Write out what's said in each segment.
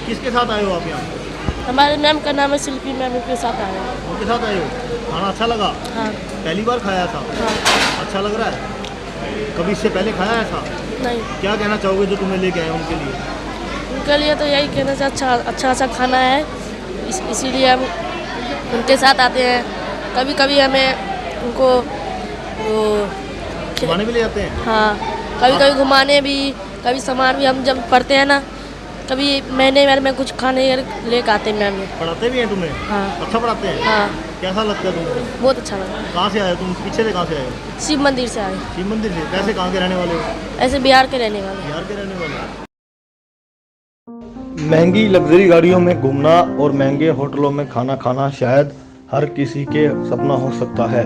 किसके साथ आए हो आप यहाँ? हमारे मैम का नाम है शिल्पी मैम, उनके साथ आए हैं। उनके साथ आए हो? खाना अच्छा लगा? हाँ पहली बार खाया था? हाँ। अच्छा लग रहा है? कभी इससे पहले खाया ऐसा? नहीं, क्या कहना चाहोगे जो तुम्हें लेके आए उनके लिए? उनके लिए तो यही कहना चाहिए, अच्छा खाना है, इसीलिए हम उनके साथ आते हैं। कभी कभी हमें उनको वो घुमाने भी ले जाते हैं? हाँ, कभी कभी घुमाने भी, कभी सामान भी। हम जब पढ़ते हैं ना, कभी महीने भर में कुछ खाने लेके आते हैं मैम। पढ़ाते भी हैं तुम्हें? हाँ अच्छा पढ़ाते हैं? हाँ, कैसा लगता है तुमको? बहुत अच्छा लगा। कहाँ से आए हो तुम? पीछे से कहाँ से आए हो? शिव मंदिर से आए। शिव मंदिर से? कैसे, कहाँ के रहने वाले हो? ऐसे बिहार के रहने वाले। बिहार के रहने वाले हो? महंगी लग्जरी गाड़ियों में घूमना और महंगे होटलों में खाना खाना शायद हर किसी के सपना हो सकता है,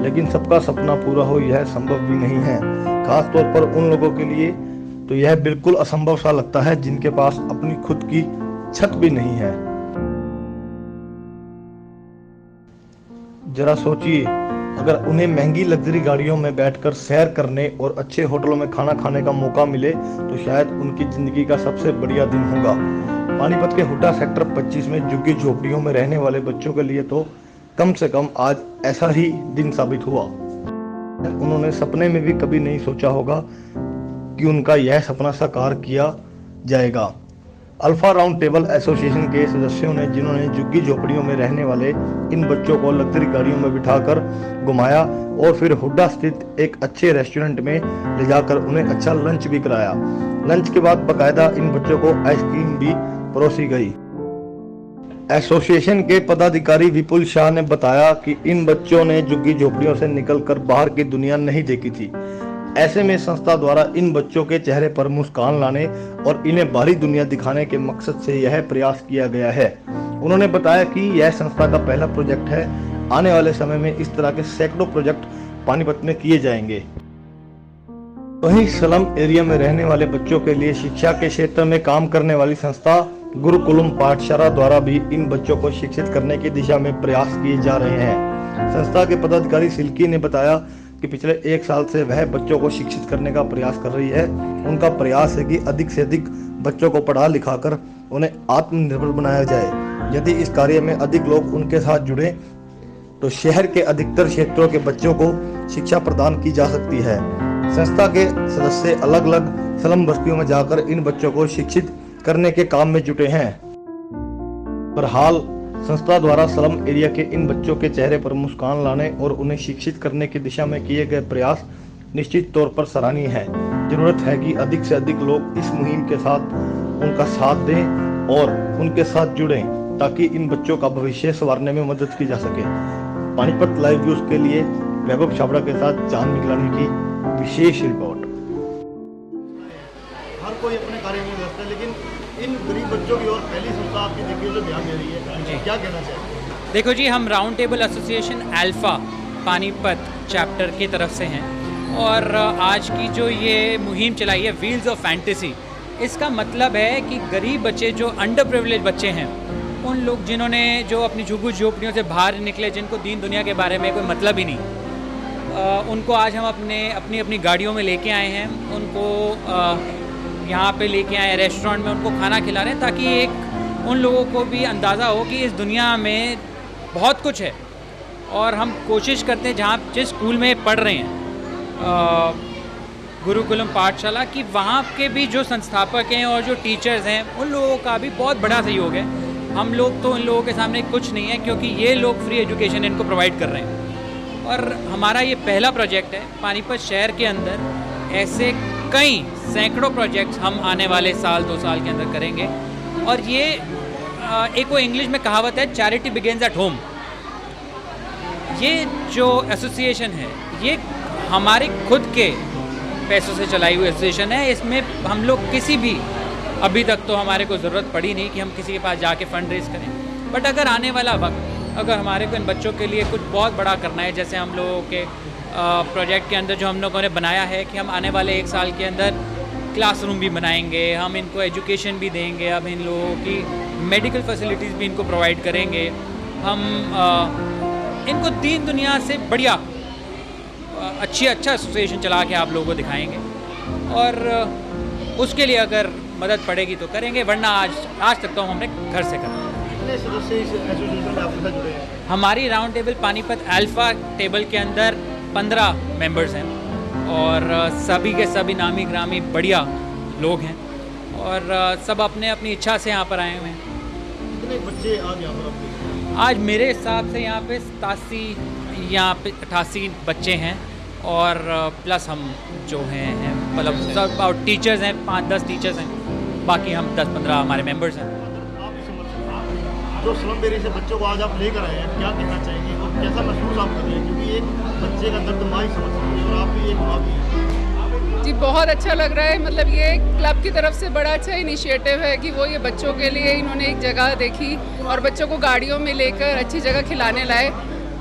लेकिन सबका सपना पूरा हो यह संभव भी नहीं है। खास तौर पर उन लोगों के लिए तो यह बिल्कुल असंभव सा लगता है जिनके पास अपनी खुद की छत भी नहीं है। जरा सोचिए, अगर उन्हें महंगी लग्जरी गाड़ियों में बैठकर सैर करने और अच्छे होटलों में खाना खाने का मौका मिले तो शायद उनकी जिंदगी का सबसे बढ़िया दिन होगा। पानीपत के हुड्डा सेक्टर 25 में झुग्गी झोपड़ियों में रहने वाले बच्चों के लिए तो कम से कम आज ऐसा ही दिन साबित हुआ। उन्होंने सपने में भी कभी नहीं सोचा होगा कि उनका यह सपना साकार किया जाएगा। अल्फा राउंड टेबल एसोसिएशन के सदस्यों ने, जिन्होंने झुग्गी झोपड़ियों में रहने वाले इन बच्चों को लग्जरी गाड़ियों में बिठाकर घुमाया और फिर हुड्डा स्थित एक अच्छे रेस्टोरेंट में ले जाकर उन्हें अच्छा लंच भी कराया। लंच के बाद बकायदा इन बच्चों को आइसक्रीम भी परोसी गई। एसोसिएशन के पदाधिकारी विपुल शाह ने बताया कि इन बच्चों ने झुग्गी झोपड़ियों से निकलकर बाहर की दुनिया नहीं देखी थी। ऐसे में संस्था द्वारा इन बच्चों के चेहरे पर मुस्कान लाने और इन्हें बाहरी दुनिया दिखाने के मकसद से यह प्रयास किया गया है। उन्होंने बताया कि यह संस्था का पहला प्रोजेक्ट है। आने वाले समय में इस तरह के सैकड़ों प्रोजेक्ट पानीपत में किए जाएंगे। वहीं स्लम एरिया में रहने वाले बच्चों के लिए शिक्षा के क्षेत्र में काम करने वाली संस्था गुरुकुलम पाठशाला द्वारा भी इन बच्चों को शिक्षित करने की दिशा में प्रयास किए जा रहे हैं। संस्था के पदाधिकारी सिल्की ने बताया कि पिछले 1 साल से वह बच्चों को शिक्षित करने का प्रयास कर रही है। उनका प्रयास है कि अधिक से अधिक बच्चों को पढ़ा लिखाकर उन्हें आत्मनिर्भर बनाया जाए। यदि इस कार्य में अधिक लोग उनके साथ जुड़े तो शहर के अधिकतर क्षेत्रों के बच्चों को शिक्षा प्रदान की जा सकती है। संस्था के सदस्य अलग अलग स्लम बस्तियों में जाकर इन बच्चों को शिक्षित करने के काम में जुटे हैं। बहरहाल संस्था द्वारा स्लम एरिया के इन बच्चों के चेहरे पर मुस्कान लाने और उन्हें शिक्षित करने की दिशा में किए गए प्रयास निश्चित तौर पर सराहनीय है। जरूरत है कि अधिक से अधिक लोग इस मुहिम के साथ उनका साथ दें और उनके साथ जुड़ें ताकि इन बच्चों का भविष्य संवारने में मदद की जा सके। पानीपत लाइव न्यूज के लिए वैभव छाबड़ा के साथ चांद मिगलानी की विशेष रिपोर्ट। हर कोई अपने कार्य में व्यस्त है, लेकिन इन गरीब बच्चों की ओर पहली संस्था आपकी देखिए जो ध्यान दे रही है, क्या कहना चाहिए? देखो जी, हम round table association alpha Panipat chapter की तरफ से हैं और आज की जो ये मुहिम चलाई है व्हील्स ऑफ फैंटेसी, इसका मतलब है कि गरीब बच्चे जो अंडर प्रिविलेज बच्चे हैं, उन लोग जिन्होंने जो अपनी झुग्गी झोपड़ियों से बाहर निकले, जिनको दीन दुनिया के बारे में कोई मतलब ही नहीं, उनको आज हम अपनी गाड़ियों में लेके आए हैं। उनको यहाँ पे लेके आए रेस्टोरेंट में, उनको खाना खिला रहे हैं ताकि एक उन लोगों को भी अंदाज़ा हो कि इस दुनिया में बहुत कुछ है। और हम कोशिश करते हैं जहाँ जिस स्कूल में पढ़ रहे हैं गुरुकुलम पाठशाला की, वहाँ के भी जो संस्थापक हैं और जो टीचर्स हैं, उन लोगों का भी बहुत बड़ा सहयोग है। हम लोग तो उन लोगों के सामने कुछ नहीं है क्योंकि ये लोग फ्री एजुकेशन इनको प्रोवाइड कर रहे हैं। और हमारा ये पहला प्रोजेक्ट है पानीपत शहर के अंदर। ऐसे कई सैकड़ों प्रोजेक्ट्स हम आने वाले 1-2 साल के अंदर करेंगे। और ये एक वो इंग्लिश में कहावत है, चैरिटी बिगिंस एट होम। ये जो एसोसिएशन है ये हमारे खुद के पैसों से चलाई हुई एसोसिएशन है। इसमें हम लोग किसी भी, अभी तक तो हमारे को ज़रूरत पड़ी नहीं कि हम किसी के पास जाके फंड रेज करें, बट अगर आने वाला वक्त अगर हमारे को इन बच्चों के लिए कुछ बहुत बड़ा करना है, जैसे हम लोगों के प्रोजेक्ट के अंदर जो हम लोगों ने बनाया है कि हम आने वाले 1 साल के अंदर क्लासरूम भी बनाएंगे, हम इनको एजुकेशन भी देंगे, अब इन लोगों की मेडिकल फैसिलिटीज़ भी इनको प्रोवाइड करेंगे, हम इनको दीन दुनिया से बढ़िया अच्छा एसोसिएशन चला के आप लोगों को दिखाएंगे। और उसके लिए अगर मदद पड़ेगी तो करेंगे, वरना आज तक तो हम अपने घर से करते हैं। कितने सदस्य इस एसोसिएशन में आपके साथ जुड़े हैं? हमारी round table Panipat alpha table के अंदर 15 मेंबर्स हैं और सभी के सभी नामी ग्रामी बढ़िया लोग हैं और सब अपने अपनी इच्छा से यहाँ पर आए हुए हैं। कितने बच्चे आज यहाँ पर आपके? आज मेरे हिसाब से यहाँ पे 87 यहाँ पे 88 बच्चे हैं और प्लस हम जो हैं मतलब सब और टीचर्स हैं, 5-10 टीचर्स हैं, बाकी हम 10-15 हमारे मेंबर्स हैं। आप इस समस्या जो स्लम एरिया से बच्चों को आज आप लेकर आए हैं, क्या कहना चाहेंगे और कैसा महसूस आप कर रहे हैं? क्योंकि एक बच्चे का दर्द माँ ही समझ सकती है और आप भी एक माँ भी हैं। जी बहुत अच्छा लग रहा है। मतलब ये क्लब की तरफ से बड़ा अच्छा इनिशिएटिव है कि वो ये बच्चों के लिए इन्होंने एक जगह देखी और बच्चों को गाड़ियों में लेकर अच्छी जगह खिलाने लाए।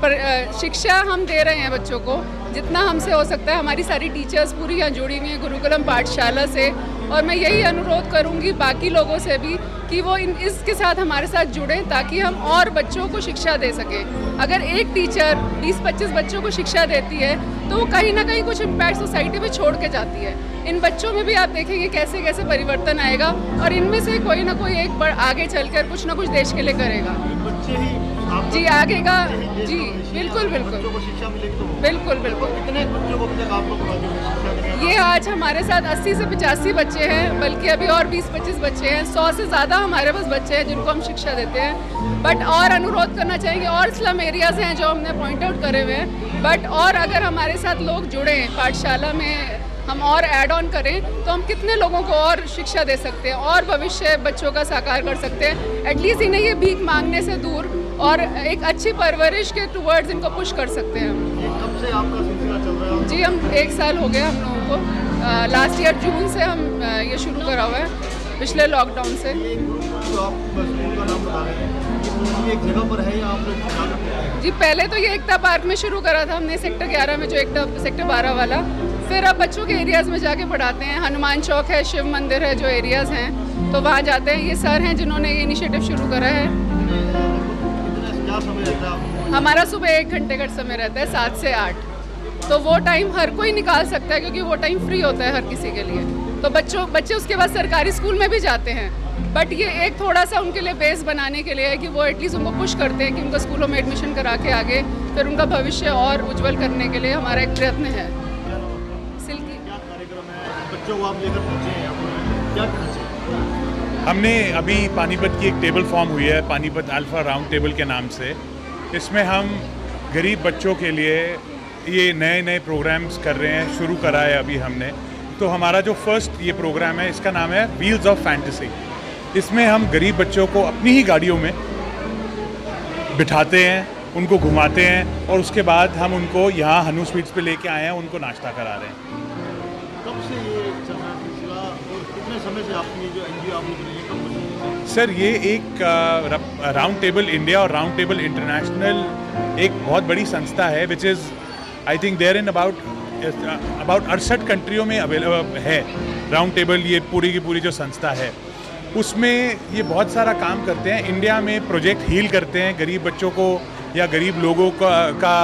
पर शिक्षा हम दे रहे हैं बच्चों को जितना हमसे हो सकता है। हमारी सारी टीचर्स पूरी यहाँ जुड़ी हुई हैं गुरुकुलम पाठशाला से, और मैं यही अनुरोध करूँगी बाकी लोगों से भी कि वो इसके साथ हमारे साथ जुड़ें ताकि हम और बच्चों को शिक्षा दे सकें। अगर एक टीचर 20-25 बच्चों को शिक्षा देती है तो वो कहीं ना कहीं कुछ इम्पैक्ट सोसाइटी में छोड़ के जाती है। इन बच्चों में भी आप देखेंगे कैसे कैसे परिवर्तन आएगा और इनमें से कोई ना कोई एक आगे चलकर कुछ ना कुछ देश के लिए करेगा। बच्चे ही जी आगे का जी बिल्कुल बिल्कुल बच्चों को शिक्षा मिलेगी तो बिल्कुल बिल्कुल। कितने बच्चों को अभी तक आप लोग शिक्षा दे रहे हैं? ये आज हमारे साथ 80 से 85 बच्चे हैं, बल्कि अभी और 20-25 बच्चे हैं। 100 से ज़्यादा हमारे पास बच्चे हैं जिनको हम शिक्षा देते हैं। बट और अनुरोध करना चाहेंगे, और स्लम एरियाज़ हैं जो हमने पॉइंट आउट करे हुए हैं, बट और अगर हमारे साथ लोग जुड़ें पाठशाला में हम और ऐड ऑन करें तो हम कितने लोगों को और शिक्षा दे सकते हैं और भविष्य बच्चों का साकार कर सकते हैं। एटलीस्ट इन्हें ये भीख मांगने से दूर और एक अच्छी परवरिश के टुवर्ड्स इनको पुश कर सकते हैं हम। ये कब से आपका सिलसिला चल रहा है? जी हम 1 साल हो गया हम लोगों को। लास्ट ईयर जून से हम ये शुरू करा हुआ है, पिछले लॉकडाउन से। ये ग्रुप जो आप स्कूल का नाम बता रहे हैं, ये एक जगह पर है या आप लोग क्या करते हैं? जी पहले तो ये एकता पार्क में शुरू करा था हमने, सेक्टर 11 में जो एकता सेक्टर 12 वाला। फिर अब बच्चों के एरियाज़ में जाके पढ़ाते हैं। हनुमान चौक है, शिव मंदिर है, जो एरियाज़ हैं तो वहाँ जाते हैं। ये सर हैं जिन्होंने ये इनिशिएटिव शुरू करा है। क्या समय रहता है? हमारा सुबह 1 घंटे का समय रहता है 7 से 8। तो वो टाइम हर कोई निकाल सकता है क्योंकि वो टाइम फ्री होता है हर किसी के लिए। तो बच्चे उसके बाद सरकारी स्कूल में भी जाते हैं, बट ये एक थोड़ा सा उनके लिए बेस बनाने के लिए है कि वो एटलीस्ट उनको पुश करते हैं कि उनको स्कूलों में एडमिशन करा के आगे फिर उनका भविष्य और उज्जवल करने के लिए हमारा एक प्रयत्न है। सिल्की क्या कार्यक्रम है? बच्चों को आप लेकर पहुँचे हैं यहाँ पर, क्या कहना चाहिए? हमने अभी पानीपत की एक टेबल फॉर्म हुई है पानीपत अल्फ़ा राउंड टेबल के नाम से। इसमें हम गरीब बच्चों के लिए ये नए प्रोग्राम्स कर रहे हैं, शुरू करा है अभी हमने। तो हमारा जो फर्स्ट ये प्रोग्राम है इसका नाम है व्हील्स ऑफ फैंटेसी। इसमें हम गरीब बच्चों को अपनी ही गाड़ियों में बिठाते हैं, उनको घुमाते हैं और उसके बाद हम उनको यहाँ हनु स्वीट्स पे लेके आए हैं, उनको नाश्ता करा रहे हैं। कब से ये चल रहा है सिलसिला और कितने समय से आपकी ये जो एनजीओ आप लोग रही है, कब से? सर ये एक राउंड टेबल इंडिया और राउंड टेबल इंटरनेशनल एक बहुत बड़ी संस्था है which is I think they're in about 68 कंट्रियों में अवेलेबल है। राउंड टेबल ये पूरी की पूरी जो संस्था है उसमें ये बहुत सारा काम करते हैं। इंडिया में प्रोजेक्ट हील करते हैं गरीब बच्चों को या गरीब लोगों का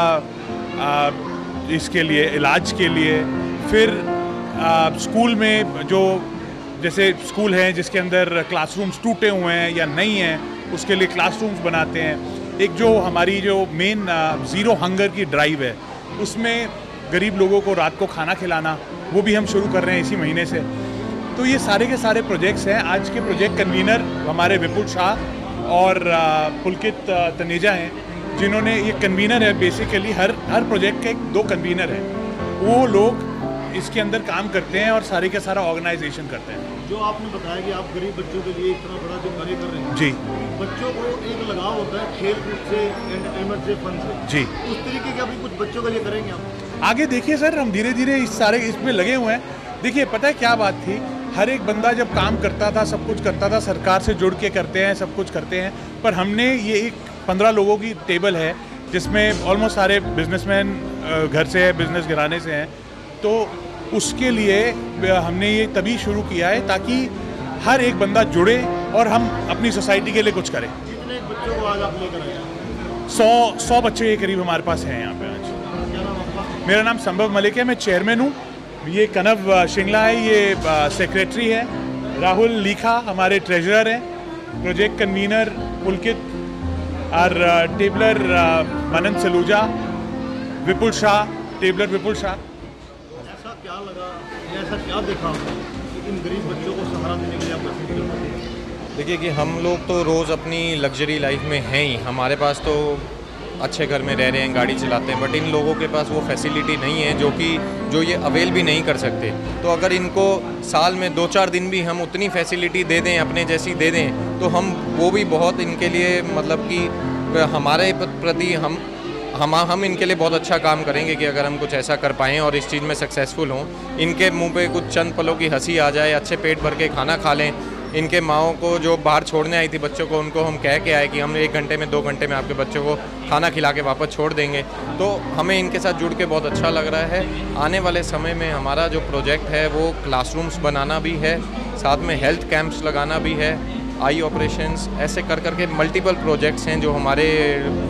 इसके लिए इलाज के लिए। फिर स्कूल में जो जैसे स्कूल हैं जिसके अंदर क्लासरूम्स टूटे हुए हैं या नहीं हैं उसके लिए क्लासरूम्स बनाते हैं। एक जो हमारी जो मेन ज़ीरो हंगर की ड्राइव है उसमें गरीब लोगों को रात को खाना खिलाना वो भी हम शुरू कर रहे हैं इसी महीने से। तो ये सारे के सारे प्रोजेक्ट्स हैं। आज के प्रोजेक्ट कन्वीनर हमारे विपुल शाह और पुलकित तनेजा हैं जिन्होंने ये कन्वीनर है। बेसिकली हर प्रोजेक्ट के 2 कन्वीनर हैं, वो लोग इसके अंदर काम करते हैं और सारे का सारा ऑर्गेनाइजेशन करते हैं। जो आपने बताया कि आप गरीब बच्चों के लिए इतना बड़ा जो कार्य कर रहे हैं, जी बच्चों को एक लगाव होता है खेल कूद से, एंटरटेनमेंट से, फन से। जी उस तरीके के अभी कुछ बच्चों के लिए करेंगे आप? आगे देखिए सर, हम धीरे धीरे इसमें लगे हुए हैं। देखिए पता है क्या बात थी, हर एक बंदा जब काम करता था, सब कुछ करता था, सरकार से जुड़ के करते हैं, सब कुछ करते हैं, पर हमने ये एक 15 लोगों की टेबल है जिसमें ऑलमोस्ट सारे बिजनेसमैन घर से है, बिजनेस घराने से हैं। तो उसके लिए हमने ये तभी शुरू किया है ताकि हर एक बंदा जुड़े और हम अपनी सोसाइटी के लिए कुछ करें। कितने बच्चों को आज आप लेकर आए हैं? 100 बच्चे के करीब हमारे पास हैं यहाँ पे आज। क्या नाम आपका? मेरा नाम संभव मलिक है, मैं चेयरमैन हूँ। ये कनव शिंगला है, ये सेक्रेटरी है राहुल लीखा हमारे ट्रेजरर हैं, प्रोजेक्ट कन्वीनर पुलकित और टेबलर मनन सलूजा, विपुल शाह, टेबलर विपुल शाह। ऐसा क्या लगा या ऐसा क्या देखा कि इन गरीब बच्चों को सहारा देने के लिए आप मशीन करते हैं? देखिए कि हम लोग तो रोज़ अपनी लग्जरी लाइफ में हैं ही, हमारे पास तो अच्छे घर में रह रहे हैं, गाड़ी चलाते हैं, बट इन लोगों के पास वो फैसिलिटी नहीं है जो ये अवेल भी नहीं कर सकते। तो अगर इनको साल में 2-4 दिन भी हम उतनी फैसिलिटी दे दें, अपने जैसी दे दें, तो हम वो भी बहुत इनके लिए मतलब कि हमारे प्रति हम इनके लिए बहुत अच्छा काम करेंगे कि अगर हम कुछ ऐसा कर पाएँ और इस चीज़ में सक्सेसफुल हों, इनके मुंह पे कुछ चंद पलों की हंसी आ जाए, अच्छे पेट भर के खाना खा लें। इनके माओं को जो बाहर छोड़ने आई थी बच्चों को, उनको हम कह के आए कि हम 1 घंटे में 2 घंटे में आपके बच्चों को खाना खिला के वापस छोड़ देंगे। तो हमें इनके साथ जुड़ के बहुत अच्छा लग रहा है। आने वाले समय में हमारा जो प्रोजेक्ट है वो क्लासरूम्स बनाना भी है, साथ में हेल्थ कैंप्स लगाना भी है, आई ऑपरेशंस, ऐसे कर करके मल्टीपल प्रोजेक्ट्स हैं जो हमारे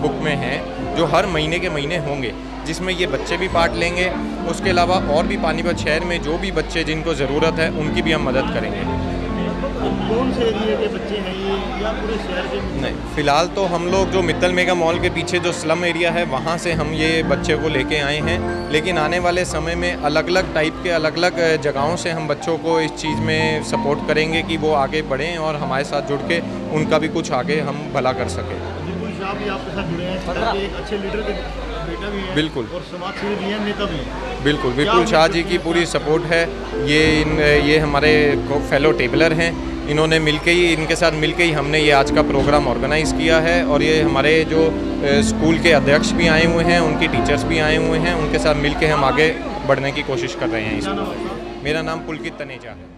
बुक में हैं, जो हर महीने के महीने होंगे, जिसमें ये बच्चे भी पार्ट लेंगे। उसके अलावा और भी पानीपत शहर में जो भी बच्चे जिनको ज़रूरत है उनकी भी हम मदद करेंगे। कौन से एरिया के बच्चे हैं ये या पूरे शहर के? नहीं, फ़िलहाल तो हम लोग जो मित्तल मेगा मॉल के पीछे जो स्लम एरिया है वहाँ से हम ये बच्चे को लेके आए हैं, लेकिन आने वाले समय में अलग अलग टाइप के अलग अलग जगहों से हम बच्चों को इस चीज़ में सपोर्ट करेंगे कि वो आगे बढ़ें और हमारे साथ जुड़ के उनका भी कुछ आगे हम भला कर सकें। विपुल शाह भी आपके साथ जुड़े हैं, शहर के एक अच्छे लीडर के बेटा भी है, बिल्कुल, और समाज सेवी भी हैं, नेता भी हैं। बिल्कुल, विपुल शाह जी की पूरी सपोर्ट है। ये हमारे फेलो टेबलर हैं, इन्होंने इनके साथ मिलके ही हमने ये आज का प्रोग्राम ऑर्गेनाइज़ किया है। और ये हमारे जो स्कूल के अध्यक्ष भी आए हुए हैं, उनकी टीचर्स भी आए हुए हैं, उनके साथ मिलके हम आगे बढ़ने की कोशिश कर रहे हैं इसमें। मेरा नाम पुलकित तनेजा है।